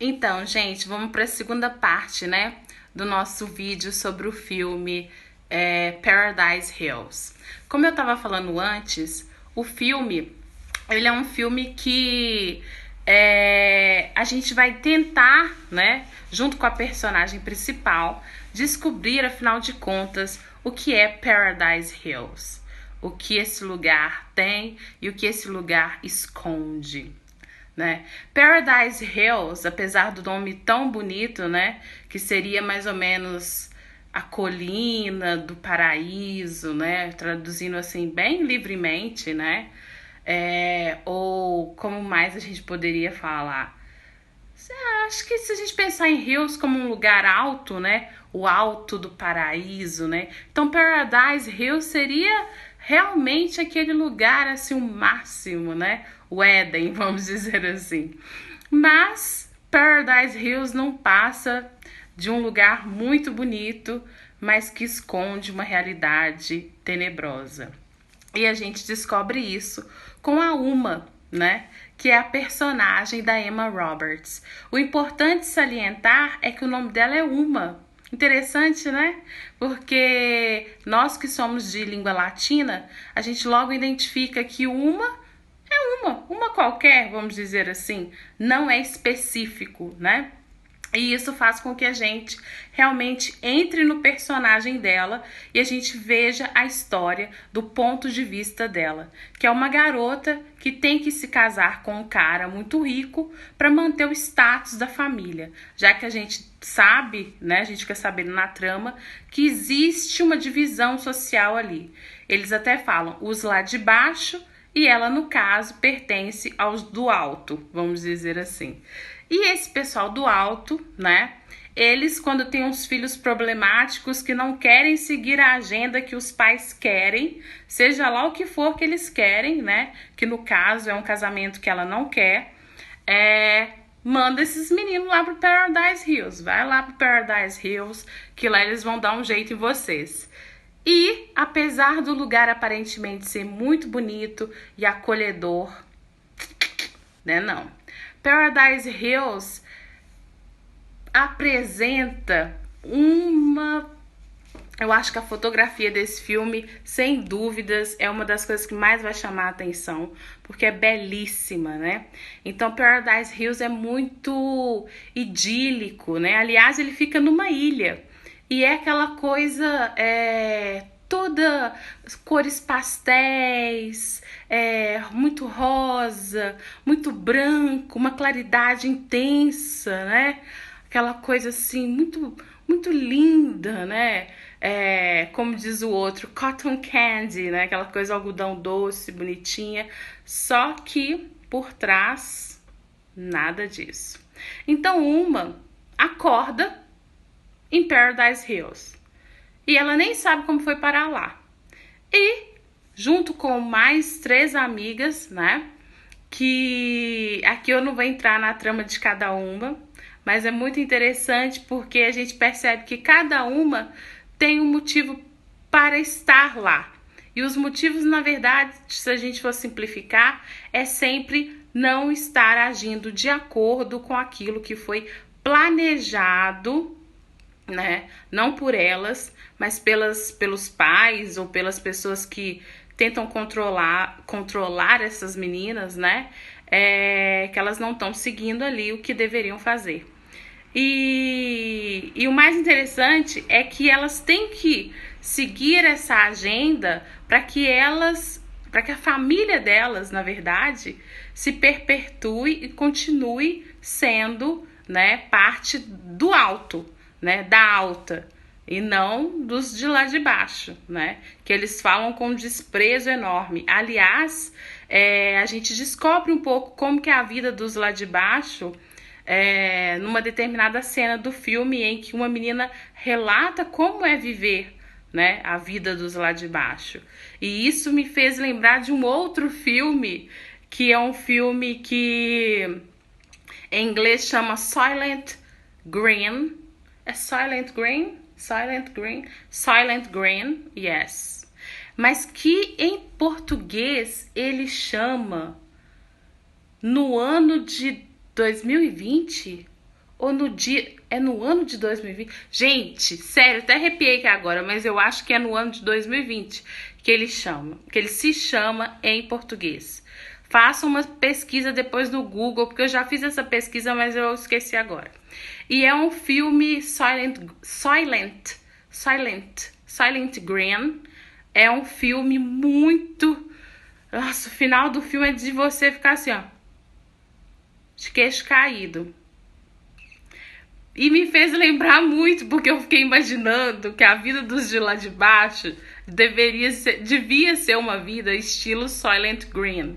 Então, gente, vamos para a segunda parte, né, do nosso vídeo sobre o filme Paradise Hills. Como eu estava falando antes, o filme, ele é um filme que a gente vai tentar, né, junto com a personagem principal, descobrir, afinal de contas, o que é Paradise Hills, o que esse lugar tem e o que esse lugar esconde. Né? Paradise Hills, apesar do nome tão bonito, né, que seria mais ou menos a colina do paraíso, né, traduzindo assim bem livremente, né, ou como mais a gente poderia falar. Acho que se a gente pensar em Hills como um lugar alto, né, o alto do paraíso, né, então Paradise Hills seria realmente aquele lugar assim, o máximo, né, o Éden, vamos dizer assim. Mas Paradise Hills não passa de um lugar muito bonito, mas que esconde uma realidade tenebrosa. E a gente descobre isso com a Uma, né? Que é a personagem da Emma Roberts. O importante salientar é que o nome dela é Uma. Interessante, né? Porque nós que somos de língua latina, a gente logo identifica que uma é uma qualquer, vamos dizer assim, não é específico, né? E isso faz com que a gente realmente entre no personagem dela e a gente veja a história do ponto de vista dela, que é uma garota que tem que se casar com um cara muito rico para manter o status da família, já que a gente sabe, né, a gente fica sabendo na trama que existe uma divisão social ali. Eles até falam os lá de baixo e ela, no caso, pertence aos do alto, vamos dizer assim. E esse pessoal do alto, né? Eles, quando têm uns filhos problemáticos que não querem seguir a agenda que os pais querem, seja lá o que for que eles querem, né? Que no caso é um casamento que ela não quer, manda esses meninos lá pro Paradise Hills. Vai lá pro Paradise Hills, que lá eles vão dar um jeito em vocês. E, apesar do lugar aparentemente ser muito bonito e acolhedor, né, não. Paradise Hills apresenta eu acho que a fotografia desse filme, sem dúvidas, é uma das coisas que mais vai chamar a atenção, porque é belíssima, né? Então, Paradise Hills é muito idílico, né? Aliás, ele fica numa ilha. E é aquela coisa toda cores pastéis, muito rosa, muito branco, uma claridade intensa, né? Aquela coisa assim, muito linda, né? Como diz o outro, cotton candy, né? Aquela coisa algodão doce, bonitinha. Só que por trás, nada disso. Então, uma acorda em Paradise Hills. E ela nem sabe como foi parar lá. E, junto com mais 3 amigas, né? Que aqui eu não vou entrar na trama de cada uma, mas é muito interessante porque a gente percebe que cada uma tem um motivo para estar lá. E os motivos, na verdade, se a gente for simplificar, é sempre não estar agindo de acordo com aquilo que foi planejado, né? Não por elas, mas pelos pais ou pelas pessoas que tentam controlar essas meninas, né? Que elas não estão seguindo ali o que deveriam fazer. E o mais interessante é que elas têm que seguir essa agenda para que a família delas, na verdade, se perpetue e continue sendo, né, parte do alto, né, da alta, e não dos de lá de baixo, né, que eles falam com um desprezo enorme. Aliás, a gente descobre um pouco como que é a vida dos lá de baixo, numa determinada cena do filme em que uma menina relata como é viver, né, a vida dos lá de baixo. E isso me fez lembrar de um outro filme, que é um filme que em inglês chama Silent Green. É Silent Green? Silent Green? Silent Green, yes. Mas que em português ele chama No Ano de 2020? Ou no dia. É no ano de 2020? Gente, sério, até arrepiei aqui agora, mas eu acho que é no ano de 2020 que ele chama. Que ele se chama em português. Faça uma pesquisa depois no Google, porque eu já fiz essa pesquisa, mas eu esqueci agora. E é um filme Silent Green. É um filme muito. Nossa, o final do filme é de você ficar assim, ó, de queixo caído. E me fez lembrar muito, porque eu fiquei imaginando que a vida dos de lá de baixo devia ser uma vida estilo Silent Green.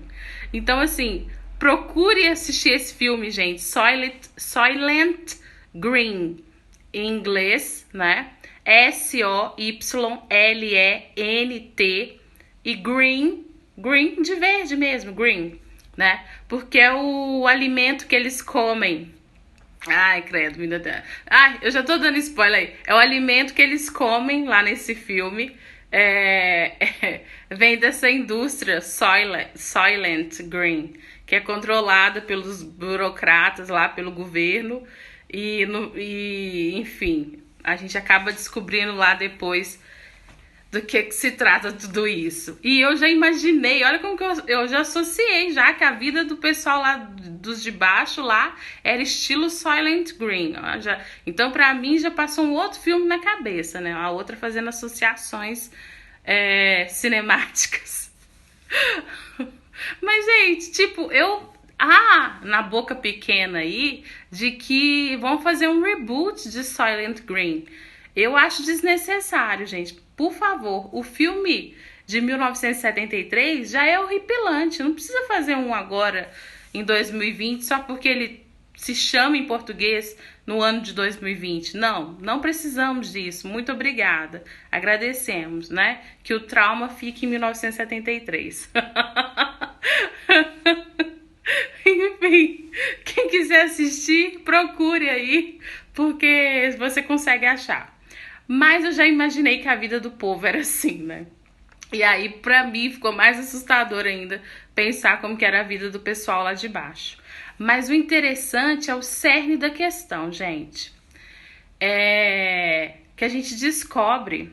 Então, assim, procure assistir esse filme, gente. Silent Green. Em inglês, né? Soylent. E green de verde mesmo, green, né? Porque é o alimento que eles comem. Ai, credo, me dá. Ai, eu já tô dando spoiler aí. É o alimento que eles comem lá nesse filme. Vem dessa indústria Soylent Green, que é controlada pelos burocratas lá, pelo governo. Enfim, a gente acaba descobrindo lá depois do que se trata tudo isso. E eu já imaginei, olha como que eu já associei já que a vida do pessoal lá, dos de baixo lá, era estilo Silent Green. Então, pra mim, já passou um outro filme na cabeça, né? A outra fazendo associações cinemáticas. Mas, gente, tipo, na boca pequena aí, de que vão fazer um reboot de Silent Green. Eu acho desnecessário, gente. Por favor, o filme de 1973 já é horripilante. Não precisa fazer um agora, em 2020, só porque ele se chama em português no ano de 2020. Não precisamos disso. Muito obrigada. Agradecemos, né? Que o trauma fique em 1973. Enfim, quem quiser assistir, procure aí, porque você consegue achar. Mas eu já imaginei que a vida do povo era assim, né? E aí, pra mim, ficou mais assustador ainda pensar como que era a vida do pessoal lá de baixo. Mas o interessante é o cerne da questão, gente. É que a gente descobre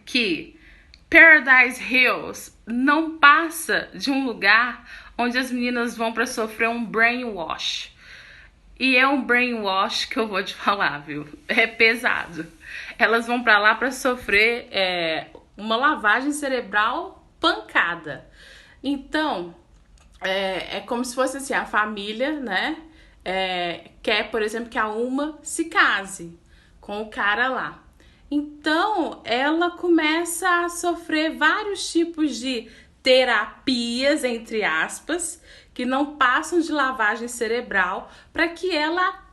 que Paradise Hills não passa de um lugar onde as meninas vão para sofrer um brainwash. E é um brainwash que eu vou te falar, viu? É pesado. Elas vão para lá para sofrer uma lavagem cerebral pancada. Então, é como se fosse assim, a família, né? Quer, por exemplo, que a Uma se case com o cara lá. Então, ela começa a sofrer vários tipos de terapias, entre aspas, que não passam de lavagem cerebral, para que ela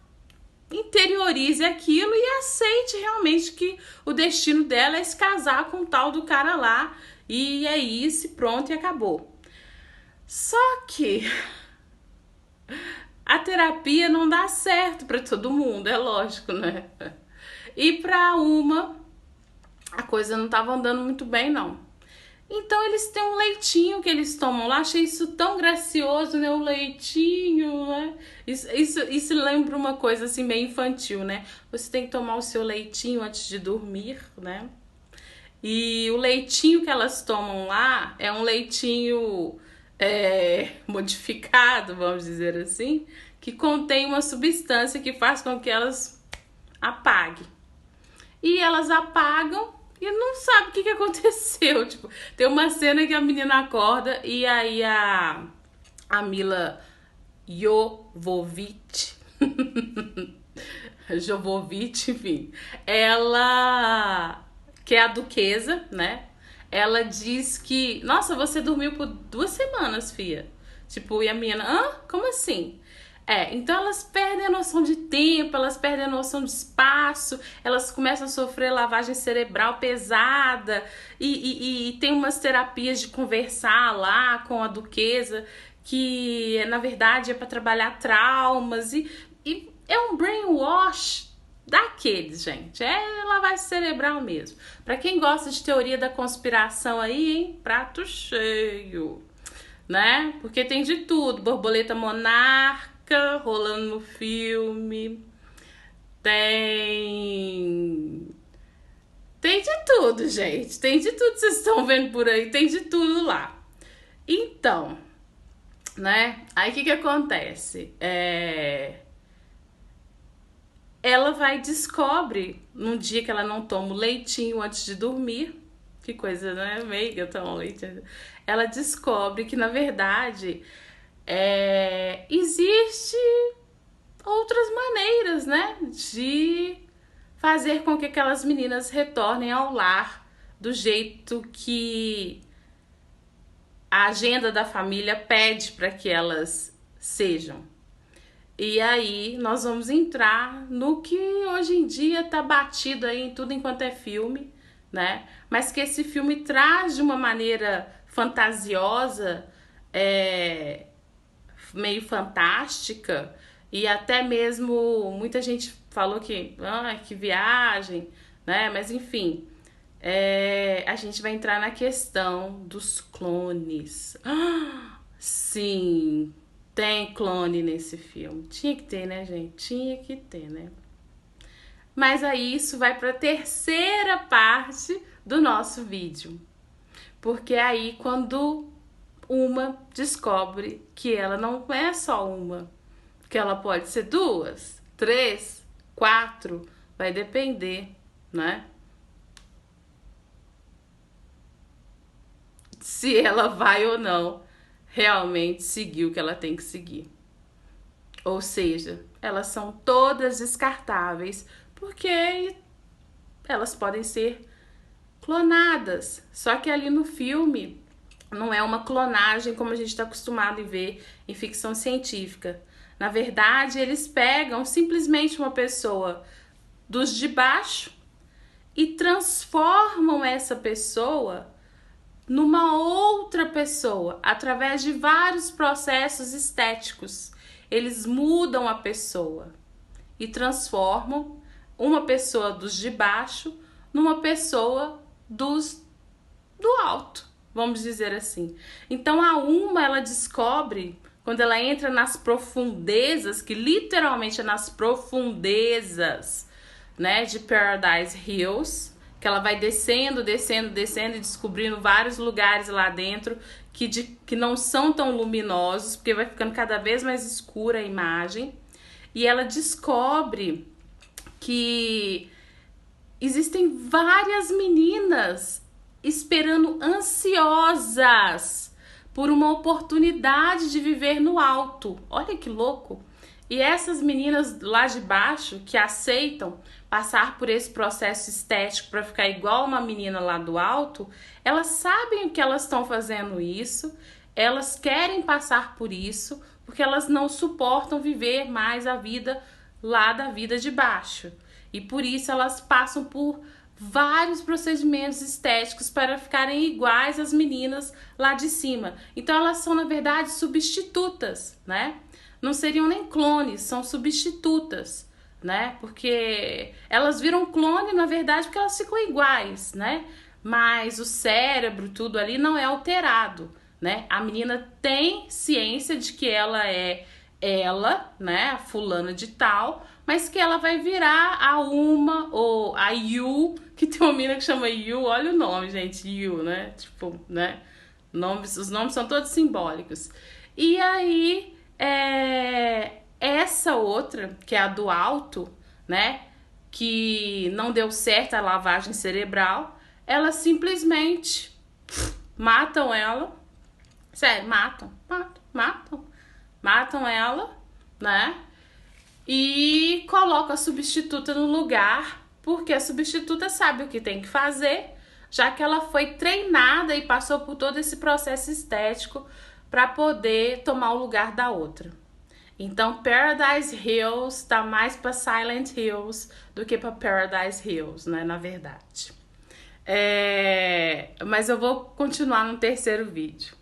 interiorize aquilo e aceite realmente que o destino dela é se casar com o tal do cara lá, e é isso, pronto, e acabou. Só que a terapia não dá certo para todo mundo, é lógico, né? E para Uma, a coisa não estava andando muito bem, não. Então eles têm um leitinho que eles tomam lá. Achei isso tão gracioso, né? O leitinho, né? Isso lembra uma coisa assim meio infantil, né? Você tem que tomar o seu leitinho antes de dormir, né? E o leitinho que elas tomam lá é um leitinho modificado, vamos dizer assim, que contém uma substância que faz com que elas apaguem. E elas apagam e não sabe o que aconteceu. Tipo, tem uma cena que a menina acorda e aí a Mila Jovovich, enfim, ela, que é a duquesa, né? Ela diz que, nossa, você dormiu por 2 semanas, fia. Tipo, e a menina, como assim? Então elas perdem a noção de tempo, elas perdem a noção de espaço, elas começam a sofrer lavagem cerebral pesada e tem umas terapias de conversar lá com a duquesa que na verdade é para trabalhar traumas e é um brainwash daqueles, gente, é lavagem cerebral mesmo. Para quem gosta de teoria da conspiração aí, hein, prato cheio, né? Porque tem de tudo, borboleta monarca rolando no filme, tem... Tem de tudo, gente. Tem de tudo que vocês estão vendo por aí. Tem de tudo lá. Então, né? Aí o que acontece? Ela vai e descobre, num dia que ela não toma o leitinho antes de dormir, que coisa, né? Meiga tomar leite. Ela descobre que, na verdade, existe outras maneiras, né? De fazer com que aquelas meninas retornem ao lar do jeito que a agenda da família pede para que elas sejam. E aí nós vamos entrar no que hoje em dia tá batido aí em tudo enquanto é filme, né? Mas que esse filme traz de uma maneira fantasiosa, meio fantástica, e até mesmo muita gente falou que viagem, né? Mas enfim, a gente vai entrar na questão dos clones. Sim, tem clone nesse filme. Tinha que ter, né, gente? Tinha que ter, né? Mas aí isso vai para a terceira parte do nosso vídeo. Porque aí quando uma descobre que ela não é só uma, que ela pode ser 2, 3, 4, vai depender, né? Se ela vai ou não realmente seguir o que ela tem que seguir. Ou seja, elas são todas descartáveis, porque elas podem ser clonadas. Só que ali no filme não é uma clonagem como a gente está acostumado a ver em ficção científica. Na verdade, eles pegam simplesmente uma pessoa dos de baixo e transformam essa pessoa numa outra pessoa através de vários processos estéticos. Eles mudam a pessoa e transformam uma pessoa dos de baixo numa pessoa do alto, vamos dizer assim. Então a Uma, ela descobre, quando ela entra nas profundezas, que literalmente é nas profundezas, né, de Paradise Hills, que ela vai descendo, descendo, descendo e descobrindo vários lugares lá dentro que não são tão luminosos, porque vai ficando cada vez mais escura a imagem. E ela descobre que existem várias meninas esperando ansiosas por uma oportunidade de viver no alto. Olha que louco! E essas meninas lá de baixo que aceitam passar por esse processo estético para ficar igual uma menina lá do alto, elas sabem o que elas estão fazendo isso, elas querem passar por isso, porque elas não suportam viver mais a vida lá da vida de baixo. E por isso elas passam por vários procedimentos estéticos para ficarem iguais às meninas lá de cima. Então elas são, na verdade, substitutas, né? Não seriam nem clones, são substitutas, né? Porque elas viram clone, na verdade, porque elas ficam iguais, né? Mas o cérebro, tudo ali não é alterado, né? A menina tem ciência de que ela é ela, né? A fulana de tal, mas que ela vai virar a Uma ou a Yu, que tem uma menina que chama Yu, olha o nome, gente, Yu, né? Tipo, né? Os nomes são todos simbólicos. E aí, essa outra, que é a do alto, né? Que não deu certo a lavagem cerebral, elas simplesmente matam ela. Sério, matam ela, né? E coloca a substituta no lugar, porque a substituta sabe o que tem que fazer, já que ela foi treinada e passou por todo esse processo estético para poder tomar o lugar da outra. Então, Paradise Hills tá mais para Silent Hills do que para Paradise Hills, né? Na verdade. Mas eu vou continuar no terceiro vídeo.